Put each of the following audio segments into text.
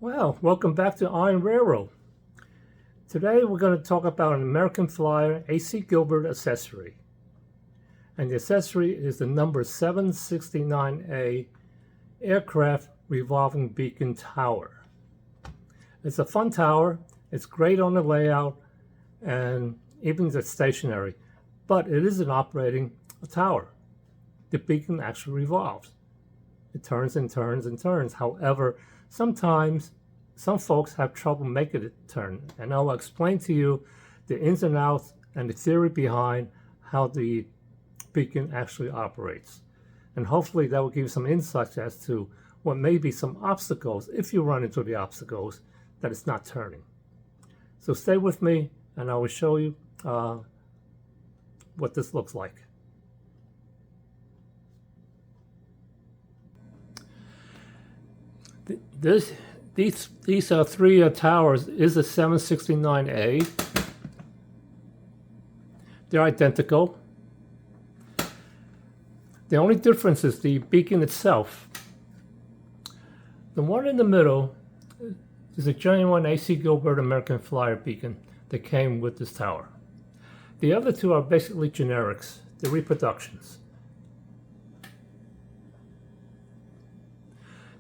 Well, welcome back to Iron Railroad. Today we're going to talk about an American Flyer AC Gilbert accessory. And the accessory is the number 769A Aircraft Revolving Beacon Tower. It's a fun tower, it's great on the layout, and even it's stationary, but it isn't operating a tower. The beacon actually revolves. It turns and turns and turns. However, sometimes some folks have trouble making it turn, and I'll explain to you the ins and outs and the theory behind how the beacon actually operates. And hopefully that will give you some insights as to what may be some obstacles, if you run into the obstacles, that it's not turning. So stay with me and I will show you what this looks like. These three towers is a 769A. They're identical. The only difference is the beacon itself. The one in the middle is a genuine AC Gilbert American Flyer beacon that came with this tower. The other two are basically generics, the reproductions.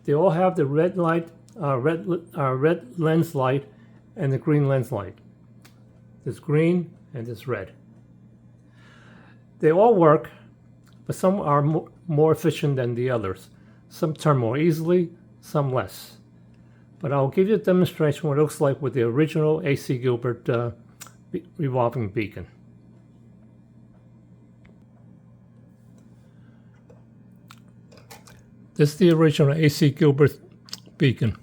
They all have the red light, red lens light, and the green lens light. There's green and there's red. They all work, but some are more efficient than the others. Some turn more easily, some less. But I'll give you a demonstration what it looks like with the original AC Gilbert revolving beacon. This is the original AC Gilbert beacon.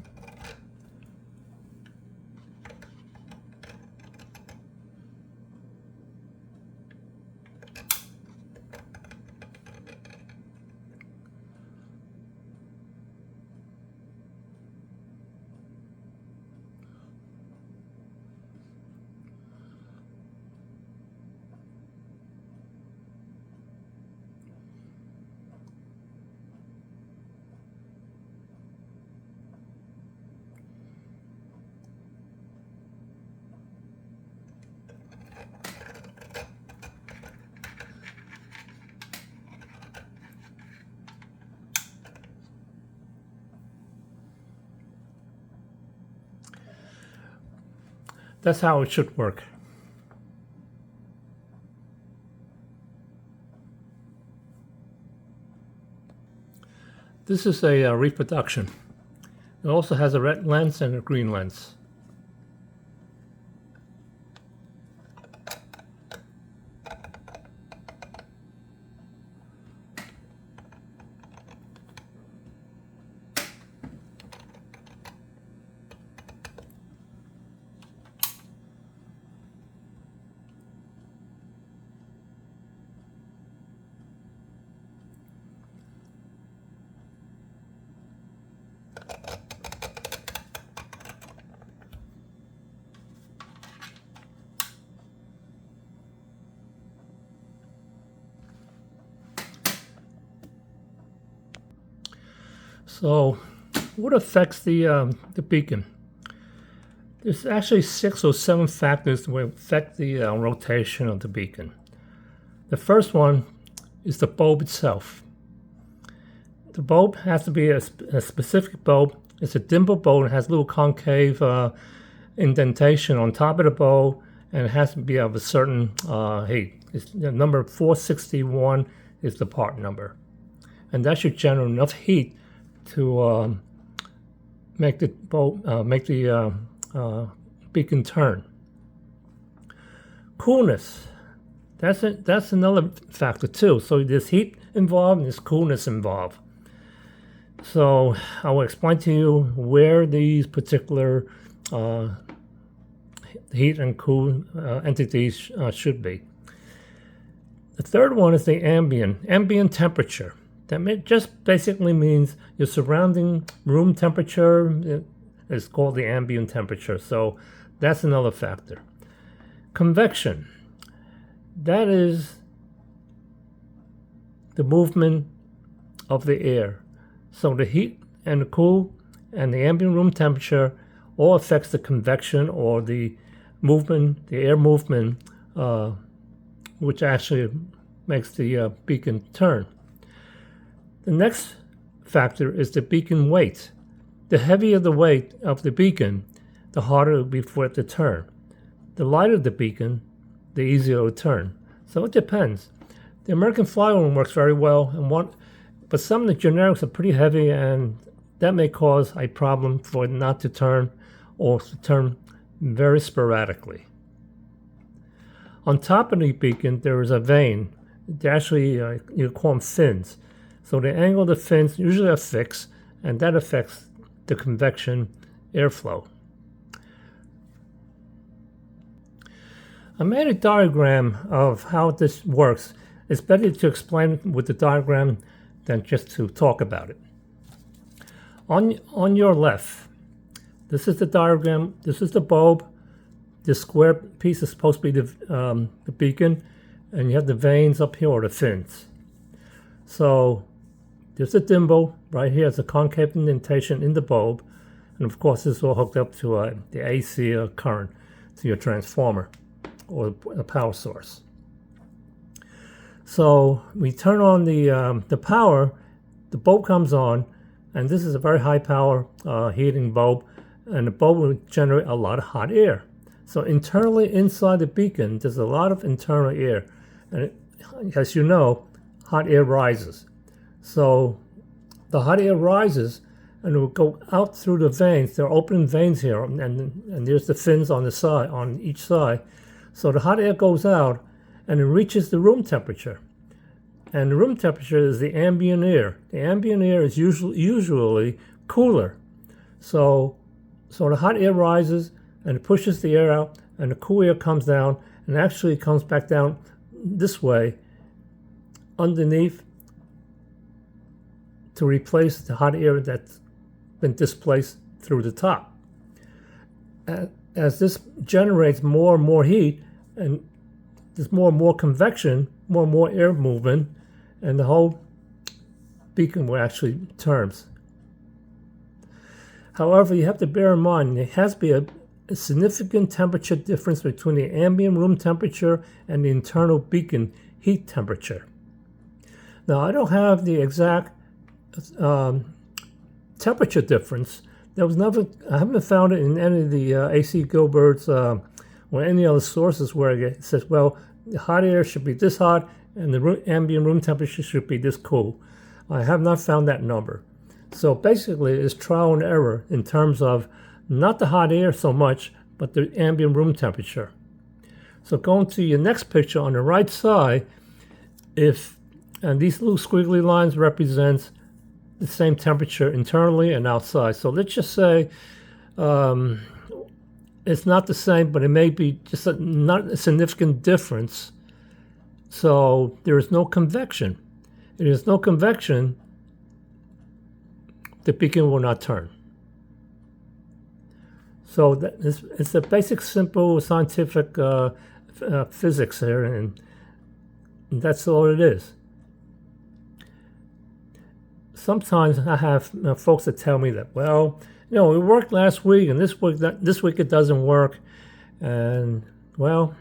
That's how it should work. This is a reproduction. It also has a red lens and a green lens. So, what affects the beacon? There's actually 6 or 7 factors that will affect the rotation of the beacon. The first one is the bulb itself. The bulb has to be a specific bulb. It's a dimple bulb and has a little concave indentation on top of the bulb, and it has to be of a certain heat. It's, the number 461 is the part number, and that should generate enough heat to make the beacon turn. Coolness, that's another factor too. So there's heat involved and there's coolness involved. So I will explain to you where these particular heat and cool entities should be. The third one is the ambient temperature. That just basically means your surrounding room temperature is called the ambient temperature. So that's another factor. Convection. That is the movement of the air. So the heat and the cool and the ambient room temperature all affects the convection or the movement, the air movement, which actually makes the beacon turn. The next factor is the beacon weight. The heavier the weight of the beacon, the harder it will be for it to turn. The lighter the beacon, the easier it will turn. So it depends. The American Flyer one works very well, but some of the generics are pretty heavy, and that may cause a problem for it not to turn or to turn very sporadically. On top of the beacon, there is a vane. They actually, you call them fins. So the angle of the fins usually are fixed, and that affects the convection airflow. I made a diagram of how this works. It's better to explain it with the diagram than just to talk about it. On your left, this is the diagram. This is the bulb. This square piece is supposed to be the beacon, and you have the vanes up here, or the fins. So there's a dimble right here. It's a concave indentation in the bulb, and of course this is all hooked up to the AC current to your transformer or a power source. So we turn on the power, the bulb comes on, and this is a very high power heating bulb, and the bulb will generate a lot of hot air. So internally inside the beacon, there's a lot of internal air, and as you know, hot air rises. So the hot air rises, and it will go out through the vanes. There are open vanes here, and there's the fins on the side, on each side. So the hot air goes out, and it reaches the room temperature. And the room temperature is the ambient air. The ambient air is usually cooler. So the hot air rises, and it pushes the air out, and the cool air comes down, and actually comes back down this way underneath to replace the hot air that's been displaced through the top. As this generates more and more heat, and there's more and more convection, more and more air movement, and the whole beacon will actually turns. However, you have to bear in mind there has to be a significant temperature difference between the ambient room temperature and the internal beacon heat temperature. Now, I don't have the exact temperature difference. I haven't found it in any of the AC Gilbert's or any other sources where it says, well, the hot air should be this hot and the ambient room temperature should be this cool. I have not found that number. So basically, it's trial and error in terms of not the hot air so much, but the ambient room temperature. So going to your next picture on the right side, and these little squiggly lines represent the same temperature internally and outside. So let's just say it's not the same, but it may be just not a significant difference. So there is no convection. If there is no convection, the beacon will not turn. So it's a basic, simple, scientific physics here, and that's all it is. Sometimes I have folks that tell me that, well, it worked last week, and this week it doesn't work, and well,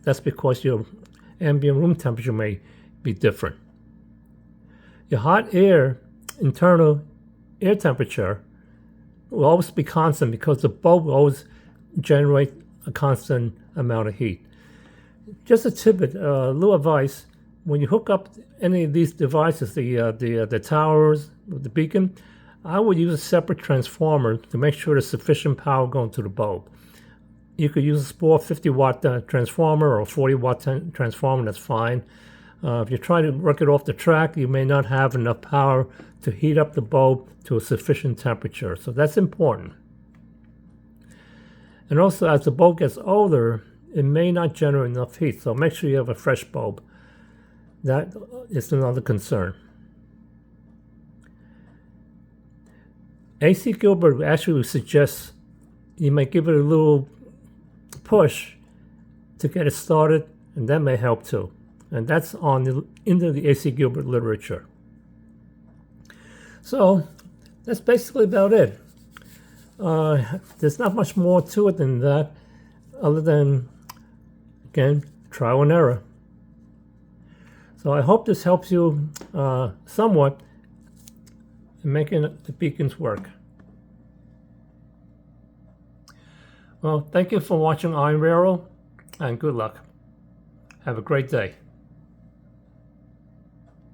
that's because your ambient room temperature may be different. Your hot air, internal air temperature, will always be constant because the bulb will always generate a constant amount of heat. Just a tidbit, a little advice: when you hook up any of these devices, the towers, the beacon, I would use a separate transformer to make sure there's sufficient power going to the bulb. You could use a small 50-watt transformer or a 40-watt transformer, that's fine. If you try to work it off the track, you may not have enough power to heat up the bulb to a sufficient temperature. So that's important. And also, as the bulb gets older, it may not generate enough heat. So make sure you have a fresh bulb. That is another concern. AC Gilbert actually suggests you may give it a little push to get it started, and that may help too. And that's into the AC Gilbert literature. So that's basically about it. there's not much more to it than that, other than, again, trial and error. So I hope this helps you somewhat in making the beacons work. Well, thank you for watching Iron Railroad, and good luck. Have a great day.